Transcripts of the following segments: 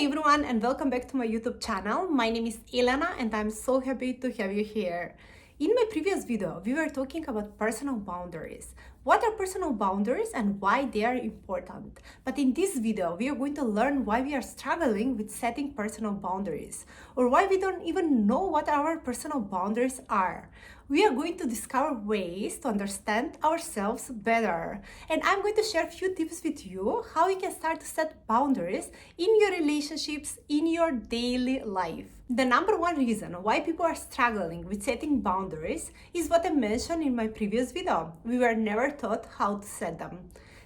everyone, and welcome back to my YouTube channel. My name is Elena and I'm so happy to have you here. In my previous video, we were talking about personal boundaries. What are personal boundaries and why they are important? But in this video, we are going to learn why we are struggling with setting personal boundaries, or why we don't even know what our personal boundaries are. We are going to discover ways to understand ourselves better. And I'm going to share a few tips with you how you can start to set boundaries in your relationships, in your daily life. The number one reason why people are struggling with setting boundaries is what I mentioned in my previous video. We were never taught how to set them.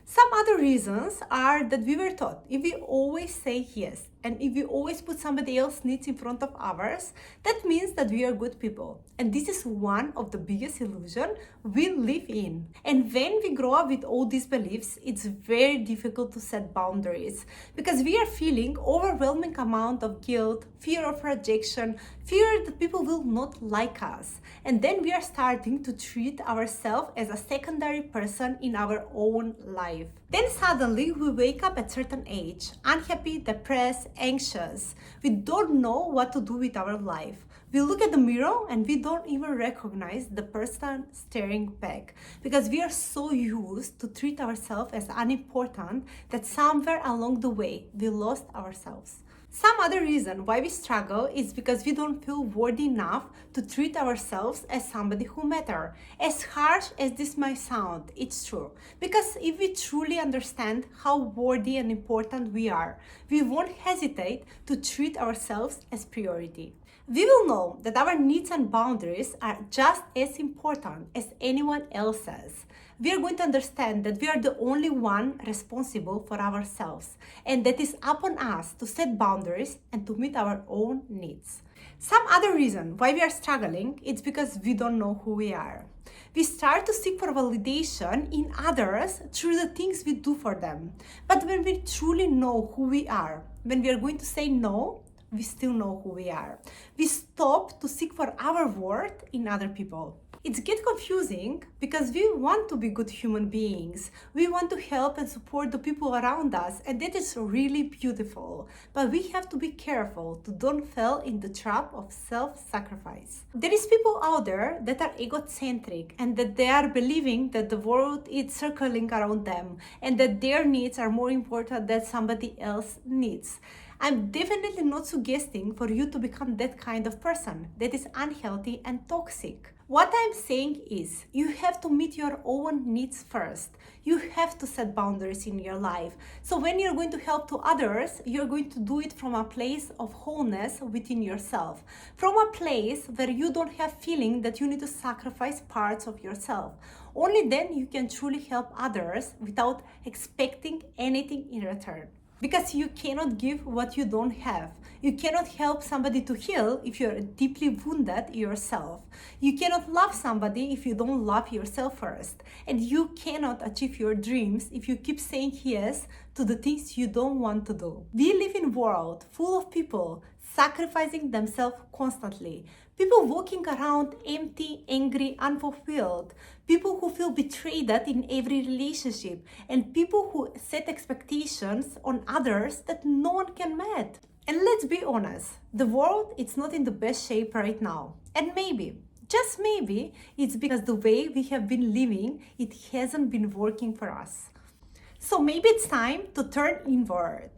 Some other reasons are that we were taught if we always say yes and if we always put somebody else's needs in front of ours, that means that we are good people. And this is one of the biggest illusions we live in. And when we grow up with all these beliefs, it's very difficult to set boundaries because we are feeling overwhelming amount of guilt, fear of rejection, fear that people will not like us. And then we are starting to treat ourselves as a secondary person in our own life. Then suddenly we wake up at a certain age, unhappy, depressed, anxious. We don't know what to do with our life. We look at the mirror and we don't even recognize the person staring back because we are so used to treat ourselves as unimportant that somewhere along the way we lost ourselves. Some other reason why we struggle is because we don't feel worthy enough to treat ourselves as somebody who matters. As harsh as this might sound, it's true. Because if we truly understand how worthy and important we are, we won't hesitate to treat ourselves as priority. We will know that our needs and boundaries are just as important as anyone else's. We are going to understand that we are the only one responsible for ourselves, and that is upon us to set boundaries and to meet our own needs. Some other reason why we are struggling is because we don't know who we are. We start to seek for validation in others through the things we do for them. But when we truly know who we are, when we are going to say no, we still know who we are. We stop to seek for our worth in other people. It gets confusing because we want to be good human beings. We want to help and support the people around us, and that is really beautiful. But we have to be careful to don't fall in the trap of self-sacrifice. There is people out there that are egocentric and that they are believing that the world is circling around them and that their needs are more important than somebody else's needs. I'm definitely not suggesting for you to become that kind of person that is unhealthy and toxic. What I'm saying is you have to meet your own needs first. You have to set boundaries in your life. So when you're going to help to others, you're going to do it from a place of wholeness within yourself. From a place where you don't have feeling that you need to sacrifice parts of yourself. Only then you can truly help others without expecting anything in return. Because you cannot give what you don't have. You cannot help somebody to heal if you're deeply wounded yourself. You cannot love somebody if you don't love yourself first. And you cannot achieve your dreams if you keep saying yes to the things you don't want to do. We live in a world full of people sacrificing themselves constantly. People walking around empty, angry, unfulfilled. People who feel betrayed in every relationship. And people who set expectations on others that no one can meet. And let's be honest, the world is not in the best shape right now. And maybe, just maybe, it's because the way we have been living, it hasn't been working for us. So maybe it's time to turn inward,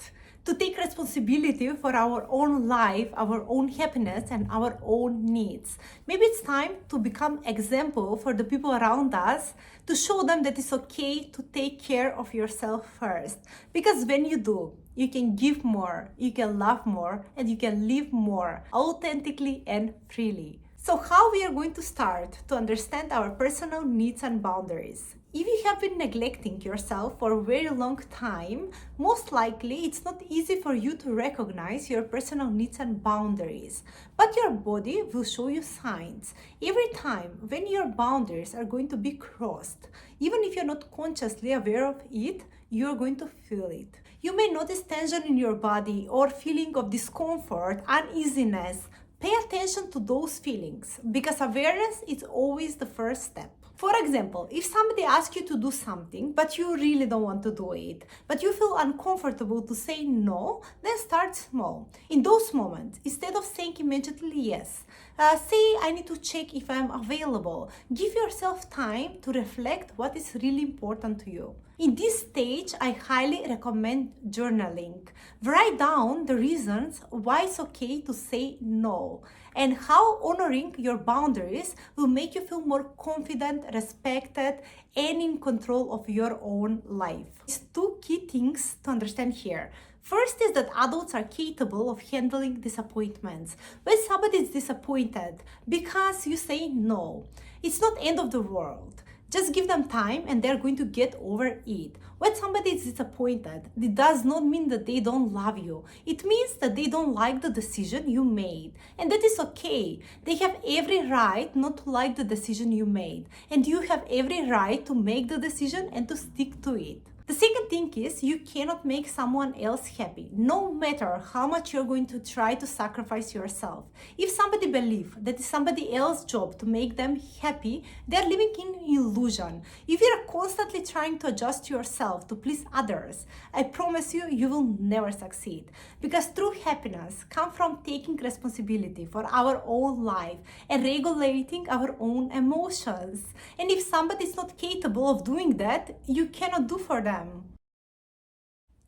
to take responsibility for our own life, our own happiness, and our own needs. Maybe it's time to become example for the people around us, to show them that it's okay to take care of yourself first. Because when you do, you can give more, you can love more, and you can live more authentically and freely. So how we are going to start to understand our personal needs and boundaries? If you have been neglecting yourself for a very long time, most likely it's not easy for you to recognize your personal needs and boundaries. But your body will show you signs. Every time when your boundaries are going to be crossed, even if you're not consciously aware of it, you're going to feel it. You may notice tension in your body or feeling of discomfort, uneasiness. Pay attention to those feelings because awareness is always the first step. For example, if somebody asks you to do something, but you really don't want to do it, but you feel uncomfortable to say no, then start small. In those moments, instead of saying immediately yes, say I need to check if I'm available. Give yourself time to reflect what is really important to you. In this stage, I highly recommend journaling. Write down the reasons why it's okay to say no and how honoring your boundaries will make you feel more confident, respected, and in control of your own life. There's two key things to understand here. First is that adults are capable of handling disappointments. When somebody is disappointed because you say no, it's not end of the world. Just give them time and they're going to get over it. When somebody is disappointed, it does not mean that they don't love you. It means that they don't like the decision you made. And that is okay. They have every right not to like the decision you made. And you have every right to make the decision and to stick to it. The second thing is you cannot make someone else happy, no matter how much you're going to try to sacrifice yourself. If somebody believes that it's somebody else's job to make them happy, they're living in illusion. If you're constantly trying to adjust yourself to please others, I promise you, you will never succeed. Because true happiness comes from taking responsibility for our own life and regulating our own emotions. And if somebody is not capable of doing that, you cannot do for them.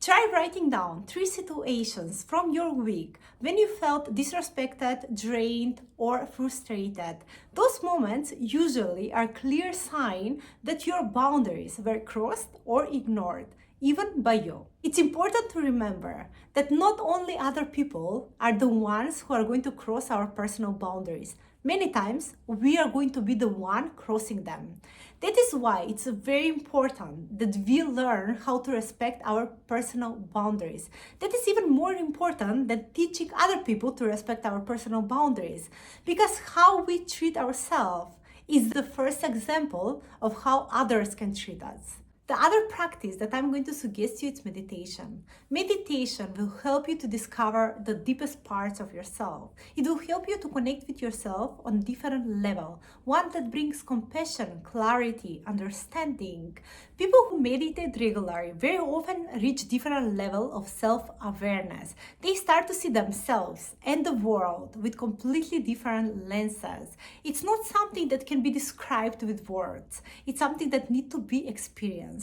Try writing down 3 situations from your week when you felt disrespected, drained, or frustrated. Those moments usually are a clear sign that your boundaries were crossed or ignored, even by you. It's important to remember that not only other people are the ones who are going to cross our personal boundaries. Many times, we are going to be the one crossing them. That is why it's very important that we learn how to respect our personal boundaries. That is even more important than teaching other people to respect our personal boundaries. Because how we treat ourselves is the first example of how others can treat us. The other practice that I'm going to suggest you is meditation. Meditation will help you to discover the deepest parts of yourself. It will help you to connect with yourself on a different level, one that brings compassion, clarity, understanding. People who meditate regularly very often reach different level of self-awareness. They start to see themselves and the world with completely different lenses. It's not something that can be described with words. It's something that needs to be experienced.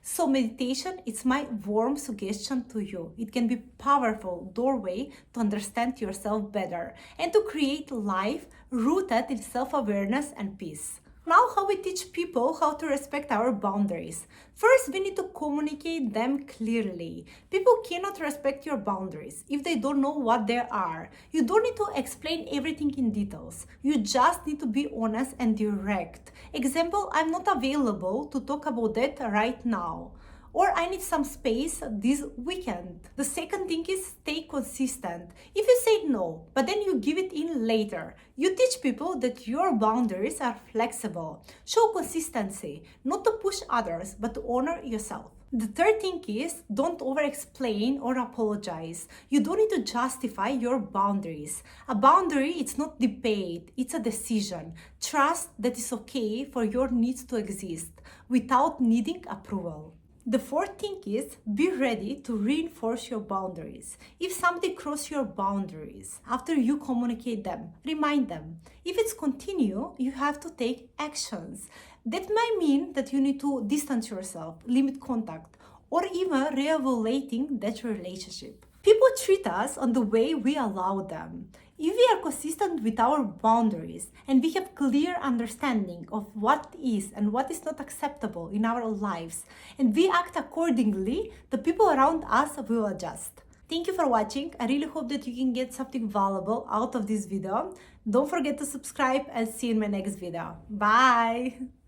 So meditation is my warm suggestion to you. It can be a powerful doorway to understand yourself better and to create a life rooted in self-awareness and peace. Now, how we teach people how to respect our boundaries. First, we need to communicate them clearly. People cannot respect your boundaries if they don't know what they are. You don't need to explain everything in details. You just need to be honest and direct. Example, I'm not available to talk about that right now. Or I need some space this weekend. The second thing is stay consistent. If you say no, but then you give it in later, you teach people that your boundaries are flexible. Show consistency, not to push others, but to honor yourself. The third thing is don't over-explain or apologize. You don't need to justify your boundaries. A boundary, it's not debate, it's a decision. Trust that it's okay for your needs to exist without needing approval. The fourth thing is be ready to reinforce your boundaries. If somebody crosses your boundaries after you communicate them, remind them. If it's continue, you have to take actions. That might mean that you need to distance yourself, limit contact, or even re-evaluating that relationship. People treat us on the way we allow them. If we are consistent with our boundaries and we have clear understanding of what is and what is not acceptable in our lives, and we act accordingly, the people around us will adjust. Thank you for watching. I really hope that you can get something valuable out of this video. Don't forget to subscribe and see you in my next video. Bye!